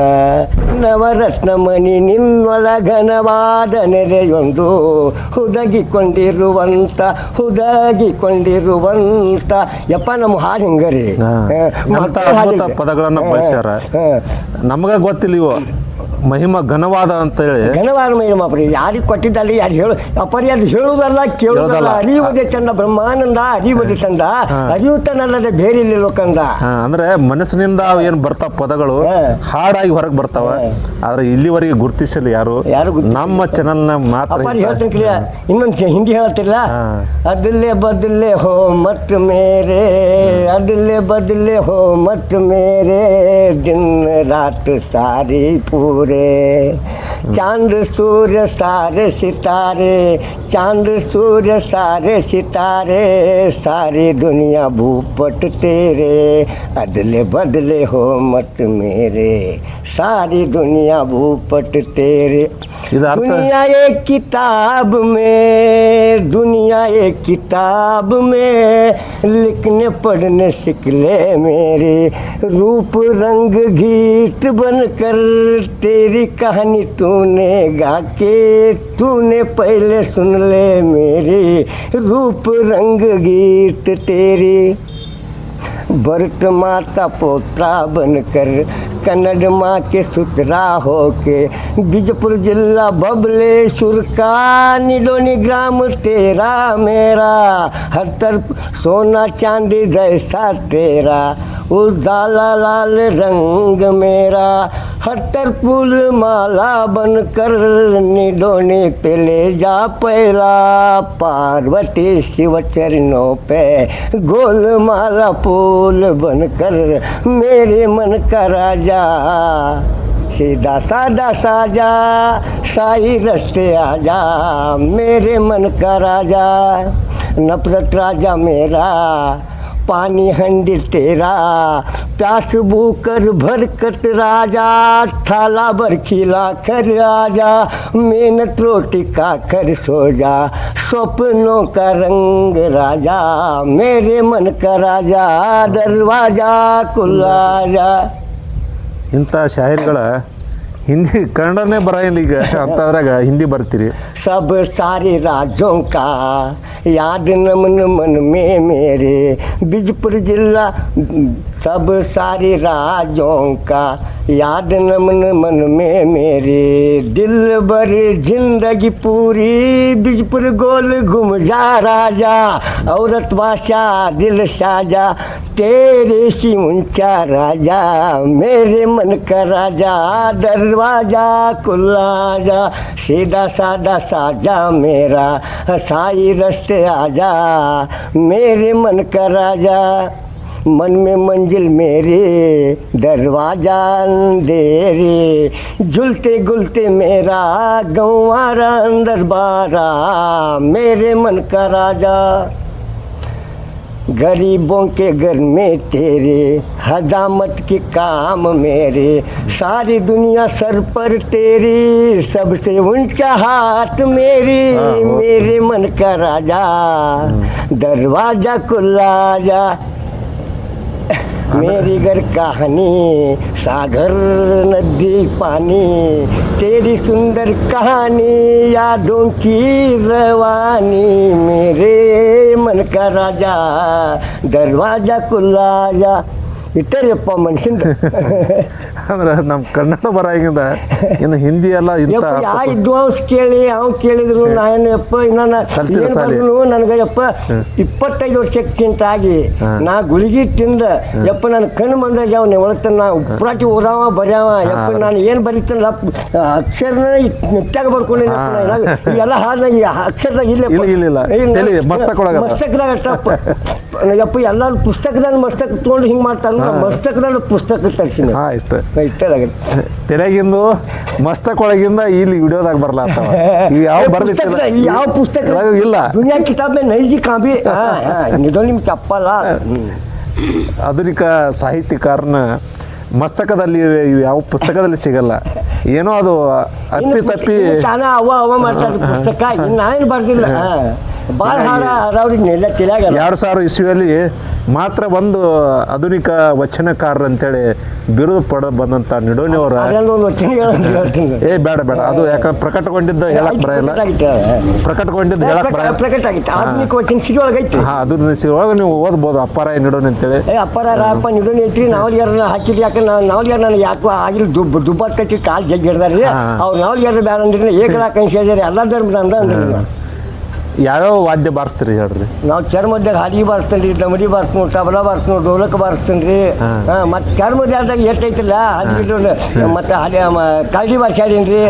ನವರತ್ನಮಣಿ ನಿನ್ನೊಳಗನವಾದ ನೆಲೆಯೊಂದು ಹುದುಗಿಕೊಂಡಿರುವಂಥ ಯಪ್ಪ ನಮ್ಮ ಹಾಡು ಹಿಂಗರಿ ಪದಗಳನ್ನು ಬಳಸ್ಯಾರ ನಮಗ ಗೊತ್ತಿಲ್ಲ ಇವು ಮಹಿಮಾ ಘನವಾದ ಅಂತೇಳಿ ಘನವಾದ ಮಹಿಮಾ ಪ್ರಿಯ ಯಾರಿಗೆ ಕೊಟ್ಟಿದ್ದಲ್ಲಿ ಯಾರು ಹೇಳು ಅಪರಿ ಅದು ಹೇಳುವುದಲ್ಲ ಕೇಳುವುದಲ್ಲ ಅರಿಯುವುದೇ ಚಂದ ಬ್ರಹ್ಮಾನಂದ ಅರಿಯುವುದೇ ಚಂದ ಅರಿಯುತ್ತಾನಲ್ಲದೆ ಬೇರೆ ಇಲ್ಲ ಕಂದ ಅಂದ್ರೆ ಮನಸ್ಸಿನಿಂದ ಏನ್ ಬರ್ತಾವ ಪದಗಳು ಹಾಡಾಗಿ ಹೊರಗೆ ಬರ್ತಾವ ಆದ್ರೆ ಇಲ್ಲಿವರೆಗೆ ಗುರುತಿಸಲಿ ಯಾರು ನಮ್ಮ ಚಾನಲ್ ನ ಮಾತ್ರ ಹೇಳ್ತೀನಿ ಕ್ಲಿಯ ಇನ್ನೊಂದು ಹಿಂದಿ ಹೇಳ್ತಿಲ್ಲ ಅದಿಲ್ಲೇ ಬದಲೇ ಹೋ ಮತ್ ಮೇರೆ ಅದಿಲ್ಲೇ ಬದಲೇ ಹೋ मत मेरे दिन रात सारी पूरे चांद सूर्य सारे सितारे चांद सूर्य सारे सितारे सारी दुनिया भूपट तेरे अदले बदले हो मत मेरे सारी दुनिया भूपट तेरे दुनिया एक किताब में दुनिया एक किताब में लिखने पढ़ने सीख ले मेरे रूप रंग गीत बनकर तेरी कहानी तूने गा के तूने पहले सुन ले मेरी रूप रंग गीत तेरी भरत माता पोत्रा बनकर कन्नड़ माँ के सुतरा होके बीजपुर जिला बबलेश्वर का निडोनी ग्राम तेरा मेरा हर तरफ सोना चांदी जैसा तेरा उजाला लाल रंग मेरा हर तरफ फूल माला बनकर निडोनी पे ले जा पहला पार्वती शिव चरणों पे गोल माला फूल बनकर मेरे मन का राजा सीधा सादा साजा साई रस्ते आजा मेरे मन का राजा नफरत राजा मेरा पानी हंडी तेरा प्यास भूकर भरकत राजा थाला भर खिला कर राजा मेहनत रोटी का कर सो जा स्वप्नों का रंग राजा मेरे मन का राजा दरवाजा खुला जा ಇಂಥ ಶಾಯರಿಗಳ ಹಿಂದಿ ಕನ್ನಡನೇ ಬರೋಲ್ಲ ಈಗ ಅಂತದ್ರಾಗ ಹಿಂದಿ ಬರ್ತೀರಿ सब सारे राज्यों का याद नमन मन में मेरे बीजपुर जिला सब सारे राज्यों का याद नमन मन में मेरे दिल भर जिंदगी पूरी बीजपुर गोल घूम जा राजा औरत बादशाह दिल साजा तेरे सी ऊंचा राजा मेरे मन का राजा दरवाजा खुला जा सीधा सादा साजा मेरा साई रस्ते आजा मेरे मन का राजा मन में मंजिल मेरे दरवाजा अंधेरे झुलते गुलते मेरा गंवारा अंदर बारा मेरे मन का राजा गरीबों के घर में तेरे हजामत के काम मेरे सारी दुनिया सर पर तेरी सबसे ऊंचा हाथ मेरी मेरे मन का राजा दरवाजा खुला जा मेरी घर कहानी सागर नदी पानी तेरी सुंदर कहानी यादों की रवानी मेरे मन का राजा दरवाजा खुला जा ಇಟ್ಟರಿಯಪ್ಪ ಮನುಷ್ಯಂದು ಅಂದ್ರೆ ನಮ್ಮ ಕನ್ನಡ ಬರಾಗಿಂದ ಇನ್ನು ಹಿಂದಿ ಎಲ್ಲ ಇಂಥ ಯಾ ವಿದ್ವಾಂಸ ಕೇಳಿ ಅವ್ನು ಕೇಳಿದ್ರು ನಾನು ಯಪ್ಪ ಇನ್ನು ನನಗೆ ಯಪ್ಪ 25 ವರ್ಷಕ್ಕೆ ಚಿಂತಾಗಿ ನಾ ಗುಳಿಗೆ ತಿಂದ ಯಪ್ಪ ನನ್ನ ಕಣ್ಣು ಮಂದಾಗ ಅವ್ನ ಒಳತನ ನಾ ಉಪ್ರಾಟಿ ಓದಾವ ಬರ್ಯಾವ ಯಪ್ಪ ನಾನು ಏನು ಬರೀತಲ್ಲ ಅಕ್ಷರನ ನಿತ್ಯಾಗ ಬರ್ಕೊಂಡೇನಪ್ಪ ಎಲ್ಲ ಹಾಗಾಗಿ ಅಕ್ಷರದಾಗ ಇಲ್ಲ ಮಸ್ತಕದಾಗ ಟಪ್ಪ ಯಪ್ಪ ಎಲ್ಲರೂ ಪುಸ್ತಕದಲ್ಲಿ ಮಸ್ತಕ ತೊಗೊಂಡು ಹಿಂಗೆ ಮಾಡ್ತಾರೆ ಮಸ್ತಕದಲ್ಲಿ ಪುಸ್ತಕ ತರಿಸಿನ ಇಷ್ಟದಾಗುತ್ತೆ ತೆರೆಗಿಂದು ಮಸ್ತಕ ಒಳಗಿಂದ ಇಲ್ಲಿ ವಿಡಿಯೋದಾಗ ಬರಲ್ಲ ಯಾವ ಬರ್ದಿಲ್ಲ ಯಾವ ಪುಸ್ತಕ ಇಲ್ಲ ದುನಿಯಾ ಕಿತಾಬ್ ಮೇ ನೈ ಜಿ ಕಾಬಿ ನಿಡೋ ನಿಮ್ಗೆ ಚಪ್ಪಲ್ಲ ಆಧುನಿಕ ಸಾಹಿತ್ಯಕಾರನ ಮಸ್ತಕದಲ್ಲಿ ಯಾವ ಪುಸ್ತಕದಲ್ಲಿ ಸಿಗಲ್ಲ ಏನೋ ಅದು ಅಪ್ಪಿ ತಪ್ಪಿ ತಾನ ಅವ ಮಾಡ್ತಾರೆ ಪುಸ್ತಕ ನಾನೇನು ಬರ್ದಿಲ್ಲ ಭಾಳ ಹಾಡ ಅದಾವ್ರಿ ಎಲ್ಲ ತಿಳಿಯಾಗ 2000 ಇಸ್ವಿಯಲ್ಲಿ ಮಾತ್ರ ಒಂದು ಆಧುನಿಕ ವಚನಕಾರರು ಅಂತೇಳಿ ಬಿರುದು ಪಡೆದು ಬಂದಂಥ ನಿಡೋಣಿಯವರ ಅದೆಲ್ಲ ಒಂದು ವಚನ ಹೇಳ್ತೀನಿ ಬೇಡ ಅದು ಯಾಕಂದ್ರೆ ಪ್ರಕಟಗೊಂಡಿದ್ದು ಹೇಳಕ್ ಬರಲ್ಲ, ಪ್ರಕಟಗೊಂಡಿದ್ದು ಹೇಳಕ್ ಬರಲ್ಲ, ಪ್ರಕಟ ಆಗಿತ್ತು ಆಧುನಿಕ ವಚನ ಸಿಗೋಳಗೈತಿ. ಅದನ್ನ ಸಿಗುವಾಗ ನೀವು ಓದ್ಬೋದು ಅಪ್ಪರಾಯ ನಿಡೋಣಿ ಅಂತೇಳಿ. ಅಪ್ಪರ ರಾಯಪ್ಪ ನಿಡೋಣಿ ಐತಿ. ನಾವಲಿಗಾರನ್ನ ಹಾಕಿದ್ರಿ, ಯಾಕಂದ್ರೆ ನಾವಲಿಗಾರ ನನಗೆ ಯಾಕೋ ಆಗಿಲ್ಲ ದುಬ್ಬಟ್ಟು ಕಟ್ಟಿ ಕಾಲು ಜಗ್ಗಿ ಹಿಡ್ದಾರ್ರಿ. ಅವ್ರು ನಾವಲಿಗಾರ ಬೇಡ ಅಂದ್ರೆ ಏಕಲಾ ಕನ್ಸಿದ್ರಿ ಎಲ್ಲ ಧರ್ಮ ಅಂದ್ರೆ ಯಾವ್ಯಾವ ವಾದ್ಯ ಬಾರಿಸ್ತೀರಿ ಹೇಳ್ರಿ? ನಾವು ಚರ್ಮದಾಗ ಹಾದಿ ಬಾರಿಸ್ತೇನೆ ರೀ, ದಮಡಿ ಬಾರಿಸ್ತೀವಿ, ತಬಲಾ ಬಾರಿಸ್ತೀವಿ, ಡೋಲಕ್ ಬಾರಿಸ್ತೇನೆ ರೀ. ಮತ್ತು ಚರ್ಮದಾಗ ಎಷ್ಟೈತಿಲ್ಲ ಹಾದಿ ಮತ್ತು ಕಳ್ಳಿ ಬಾರ್ಸಾಡೀನಿ ರೀ,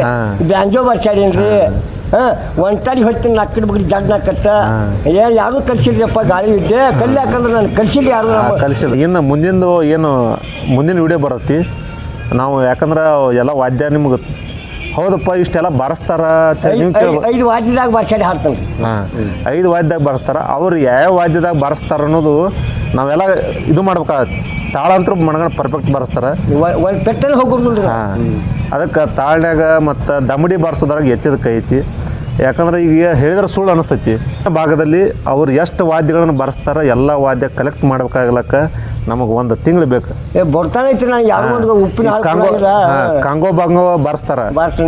ಬ್ಯಾಂಜೋ ಬಾರ್ಸಾಡೀನಿ ರೀ. ಒಂಟಾಡಿ ಹೊಡ್ತೀನಿ ನಾಲ್ಕು ಬಗ್ಗೆ ಜಡ್ನ ಕಟ್ಟ. ಯಾರು ಕಲ್ಸಿಲ್ರಿಯಪ್ಪ ಗಾಳಿ ವಿದ್ಯೆ ಕಲ್ಲಿ ಹಾಕಂದ್ರೆ ನಾನು ಕಲ್ಸಿಲ್ಲ ಯಾರು ಕಲಿಸಿಲ್ಲ. ಇನ್ನು ಮುಂದಿನ ವಿಡಿಯೋ ಬರತ್ತಿ ನಾವು, ಯಾಕಂದ್ರೆ ಎಲ್ಲ ವಾದ್ಯ ನಿಮ್ಗೆ ಹೌದಪ್ಪ ಇಷ್ಟೆಲ್ಲ ಬಾರಿಸ್ತಾರ. 5 ವಾದ್ಯದಾಗ ಬಾರ್ಸಾಡಿ ಹಾಡ್ತಾನೆ. 5 ವಾದ್ಯದಾಗ ಬಾರಿಸ್ತಾರ. ಅವ್ರು ಯಾವ ವಾದ್ಯದಾಗ ಬಾರಿಸ್ತಾರ ಅನ್ನೋದು ನಾವೆಲ್ಲ ಇದು ಮಾಡ್ಬೇಕಾಗತ್ತೆ. ತಾಳಂತರೂ ಮನಗಂಡು ಪರ್ಫೆಕ್ಟ್ ಬಾರಿಸ್ತಾರ. ಒಂದು ಪೆಟ್ಟಲ್ಲಿ ಹೋಗೋದಿಲ್ಲ. ಅದಕ್ಕೆ ತಾಳ್ನಾಗ ಮತ್ತು ದಮಡಿ ಬಾರಿಸೋದ್ರಾಗ ಎತ್ತಿದ ಕೈ ಐತಿ. ಯಾಕಂದ್ರೆ ಈಗ ಹೇಳಿದ್ರೆ ಸುಳ್ಳು ಅನಿಸ್ತೈತಿ. ಭಾಗದಲ್ಲಿ ಅವ್ರು ಎಷ್ಟು ವಾದ್ಯಗಳನ್ನು ಬಾರಿಸ್ತಾರ ಎಲ್ಲ ವಾದ್ಯ ಕಲೆಕ್ಟ್ ಮಾಡ್ಬೇಕಾಗ್ಲಕ್ಕ ನಮಗೆ 1 ತಿಂಗಳು ಬೇಕು. ಬರ್ತಾನೈತಿ ನಾನು ಯಾವ ಉಪ್ಪಿನ ಕಾಂಗೋ ಬಾಂಗೋ ಬಾರಿಸ್ತಾರ,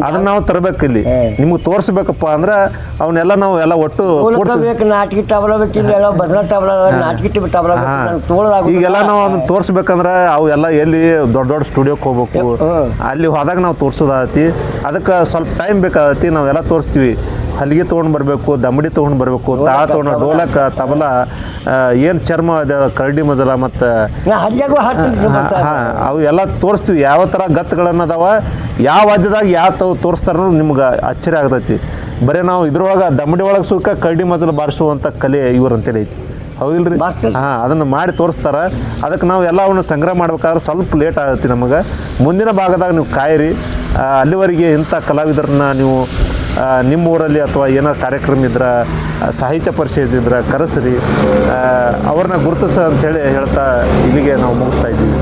ಅದನ್ನ ನಾವು ತರಬೇಕು ಇಲ್ಲಿ ನಿಮ್ಗೆ ತೋರಿಸ್ಬೇಕಪ್ಪ ಅಂದ್ರೆ ಅವನ್ನೆಲ್ಲ ನಾವು ಎಲ್ಲ ಒಟ್ಟು ನಾಟಕಿ ಟಬಲ ಬೇಕಿಲ್ಲ, ಭದ್ರಾ ಟಬಲ, ನಾಟಕಿ ಟಬಲ ಈಗೆಲ್ಲ ನಾವು ಅದನ್ನ ತೋರಿಸ್ಬೇಕಂದ್ರೆ ಅವು ಎಲ್ಲ ಎಲ್ಲಿ ದೊಡ್ಡ ಸ್ಟುಡಿಯೋಕ್ಕೆ ಹೋಗ್ಬೇಕು. ಅಲ್ಲಿ ಹೋದಾಗ ನಾವು ತೋರಿಸೋದಾಗತಿ. ಅದಕ್ಕೆ ಸ್ವಲ್ಪ ಟೈಮ್ ಬೇಕಾಗತಿ. ನಾವೆಲ್ಲ ತೋರಿಸ್ತೀವಿ. ಹಲಿಗೆ ತೊಗೊಂಡು ಬರಬೇಕು, ದಮಡಿ ತೊಗೊಂಡು ಬರಬೇಕು, ತಾಳ ತೊಗೊಂಡು, ಡೋಲಕ, ತಬಲ, ಏನು ಚರ್ಮ ಅದ, ಕರಡಿ ಮಜಲ ಮತ್ತು ಅವು ಎಲ್ಲ ತೋರಿಸ್ತೀವಿ. ಯಾವ ಥರ ಗತ್ತುಗಳನ್ನು ಅದಾವ, ಯಾವ ವಾದ್ಯದಾಗ ಯಾವ ತೋರಿಸ್ತಾರ ನಿಮ್ಗೆ ಆಶ್ಚರ್ಯ ಆಗ್ತೈತಿ. ಬರೀ ನಾವು ಇದ್ರೊಳಗೆ ದಮಡಿ ಒಳಗೆ ಸುಖ ಕರಡಿ ಮಜಲ ಬಾರಿಸುವಂಥ ಕಲೆ ಇವರು ಅಂತೇಳಿ ಐತಿ. ಹೌದಿಲ್ರಿ? ಅದನ್ನು ಮಾಡಿ ತೋರಿಸ್ತಾರ. ಅದಕ್ಕೆ ನಾವು ಎಲ್ಲ ಅವನ್ನ ಸಂಗ್ರಹ ಮಾಡ್ಬೇಕಾದ್ರೆ ಸ್ವಲ್ಪ ಲೇಟ್ ಆಗತ್ತೆ ನಮಗೆ. ಮುಂದಿನ ಭಾಗದಾಗ ನೀವು ಕಾಯಿರಿ. ಅಲ್ಲಿವರೆಗೆ ಇಂಥ ಕಲಾವಿದರನ್ನ ನೀವು ನಿಮ್ಮ ಊರಲ್ಲಿ ಅಥವಾ ಏನೋ ಕಾರ್ಯಕ್ರಮ ಇದ್ರೆ, ಸಾಹಿತ್ಯ ಪರಿಷತ್ ಇದ್ರೆ ಕರೆಸ್ರಿ, ಅವ್ರನ್ನ ಗುರುತಿಸ ಅಂಥೇಳಿ ಹೇಳ್ತಾ ಇಲ್ಲಿಗೆ ನಾವು ಮುಗಿಸ್ತಾ ಇದ್ದೀವಿ.